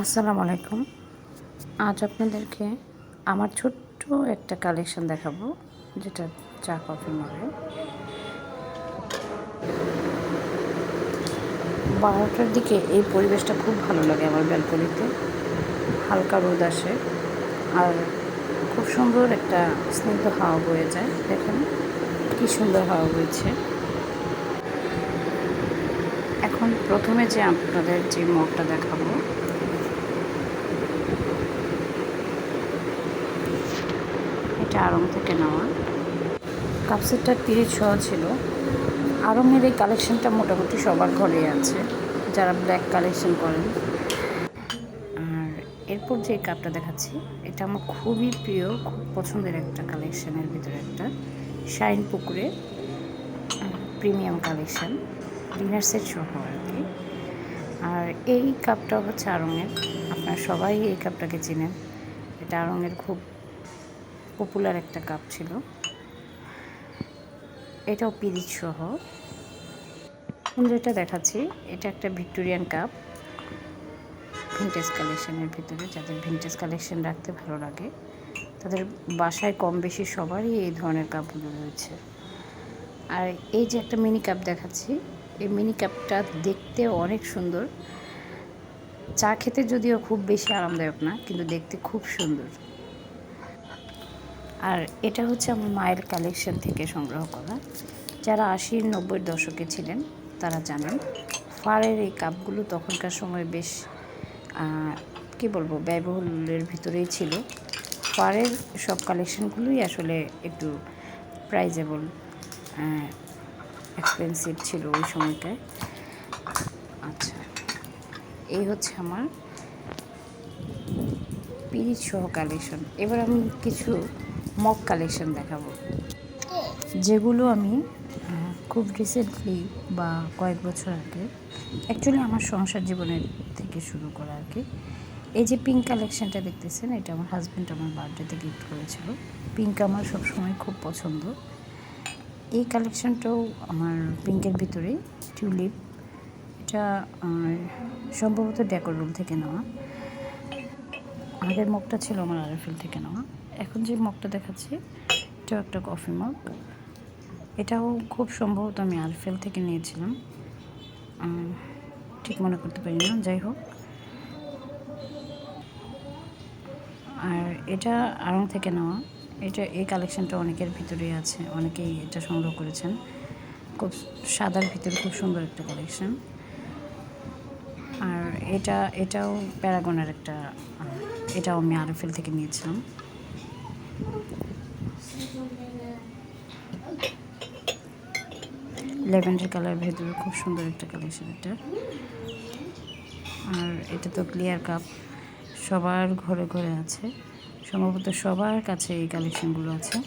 আসসালামু আলাইকুম। আজ আপনাদেরকে আমার ছোট্ট একটা কালেকশন দেখাবো, যেটা চা কফি মগে। 12টার দিকে এই পরিবেশটা খুব ভালো লাগে আমার ব্যালকনিতে। হালকা রোদ আসে আর খুব সুন্দর একটা স্নিগ্ধ হাওয়া বয়ে যায়। দেখেন কী সুন্দর হাওয়া বইছে। এখন প্রথমে যে আপনাদের যে মগটা দেখাবো, এটা আড়ং থেকে নেওয়া। কাপসেটটা 30 ছিল। আড়ংয়ের এই কালেকশনটা মোটামুটি সবার ঘরেই আছে, যারা ব্ল্যাক কালেকশন করেন। আর এরপর যে কাপটা দেখাচ্ছি, এটা আমার খুবই প্রিয়, খুব পছন্দের একটা কালেকশনের ভিতরে একটা শাইন পুকুরে প্রিমিয়াম কালেকশন, ডিনার সেট সহ আর কি। আর এই কাপটা হচ্ছে আড়ংয়ের। আপনারা সবাই এই কাপটাকে চেনেন। এটা আড়ংয়ের খুব পপুলার একটা কাপ ছিল। এটাও পিরিচ সহ। যেটা দেখাচ্ছি, এটা একটা ভিক্টোরিয়ান কাপ, ভিন্টেজ কালেকশনের ভিতরে। যাদের ভিন্টেজ কালেকশন রাখতে ভালো লাগে, তাদের বাসায় কম বেশি সবারই এই ধরনের কাপগুলো রয়েছে। আর এই যে একটা মিনি কাপ দেখাচ্ছি, এই মিনি কাপটা দেখতে অনেক সুন্দর। চা খেতে যদিও খুব বেশি আরামদায়ক না, কিন্তু দেখতে খুব সুন্দর। আর এটা হচ্ছে আমার মায়ের কালেকশন থেকে সংগ্রহ করা। যারা 80-90 দশকে ছিলেন তারা জানেন, ফারের এই কাপগুলো তখনকার সময় বেশ কী বলবো, ব্যয়বহুলের ভিতরেই ছিল। ফারের সব কালেকশনগুলোই আসলে একটু প্রাইজেবল, এক্সপেন্সিভ ছিল ওই সময়টায়। আচ্ছা, এই হচ্ছে আমার পিরিচ সহ কালেকশন। এবার আমি কিছু মগ কালেকশন দেখাবো, যেগুলো আমি খুব রিসেন্টলি বা কয়েক বছর আগে, অ্যাকচুয়ালি আমার সংসার জীবনের থেকে শুরু করা আর কি। এই যে পিঙ্ক কালেকশনটা দেখতেছেন, এটা আমার হাজব্যান্ড আমার বার্থডেতে গিফট করেছিল। পিঙ্ক আমার সবসময় খুব পছন্দ। এই কালেকশনটাও আমার পিঙ্কের ভিতরেই, টিউলিপ। এটা সম্ভবত ডেকোর রুম থেকে নেওয়া। আগের মগটা ছিল আমার আরএফএল থেকে নেওয়া। এখন যে মগটা দেখাচ্ছি, এটাও একটা কফি মগ। এটাও খুব সম্ভবত আমি আরএফএল থেকে নিয়েছিলাম, ঠিক মনে করতে পারি না, যাই হোক। আর এটা আড়ং থেকে নেওয়া। এই কালেকশনটা অনেকের ভিতরেই আছে, অনেকেই এটা সংগ্রহ করেছেন। খুব সাদার ভিতরে খুব সুন্দর একটা কালেকশন। আর এটাও প্যারাগনের একটা, এটাও আমি আরএফএল থেকে নিয়েছিলাম। ল্যাভেন্ডার কালার ভেতরে খুব সুন্দর একটা কালেকশন এটা। আর এটা তো ক্লিয়ার কাপ, সবার ঘরে ঘরে আছে, সম্ভবত সবার কাছে এই কালেকশনগুলো আছে।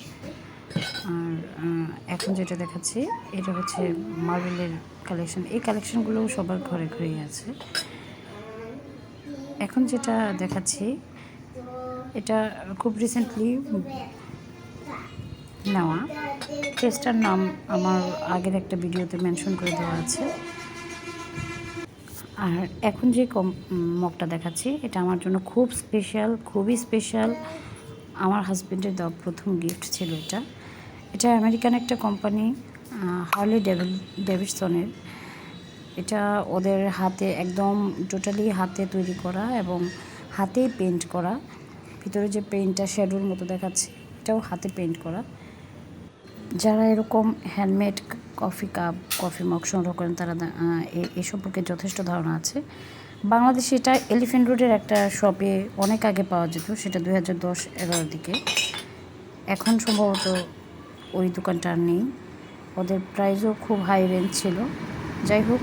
আর এখন যেটা দেখাচ্ছি, এটা হচ্ছে মার্বেলের কালেকশন। এই কালেকশনগুলোও সবার ঘরে ঘরেই আছে। এখন যেটা দেখাচ্ছি, এটা খুব রিসেন্টলি নেওয়া। কেসটার নাম আমার আগের একটা ভিডিওতে মেনশন করে দেওয়া আছে। আর এখন যে মগটা দেখাচ্ছি, এটা আমার জন্য খুব স্পেশাল, খুবই স্পেশাল। আমার হাজব্যান্ডের দেওয়া প্রথম গিফট ছিল এটা। এটা আমেরিকান একটা কোম্পানি, হার্লি ডেভিডসনের। এটা ওদের হাতে একদম টোটালি হাতে তৈরি করা এবং হাতেই পেন্ট করা। ভিতরে যে পেইন্টটা শ্যাডোর মতো দেখাচ্ছে, এটাও হাতে পেইন্ট করা। যারা এরকম handmade coffee cup, coffee mug সংগ্রহ করেন, তারা এ সম্পর্কে যথেষ্ট ধারণা আছে। বাংলাদেশে এটা এলিফ্যান্ট রোডের একটা শপে অনেক আগে পাওয়া যেত, সেটা 2010-11 দিকে। এখন সম্ভবত ওই দোকানটা আর নেই। ওদের প্রাইসও খুব হাই রেঞ্জ ছিল। যাই হোক,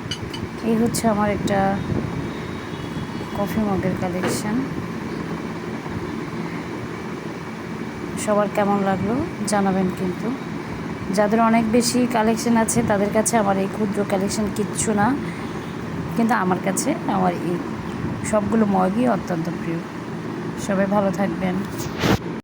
এই হচ্ছে আমার একটা কফি মগের কালেকশন। সবার কেমন লাগলো জানাবেন কিন্তু। যাদের অনেক বেশি কালেকশন আছে, তাদের কাছে আমার এই ক্ষুদ্র কালেকশন কিচ্ছু না, কিন্তু আমার কাছে আমার এই সবগুলো মগই অত্যন্ত প্রিয়। সবাই ভালো থাকবেন।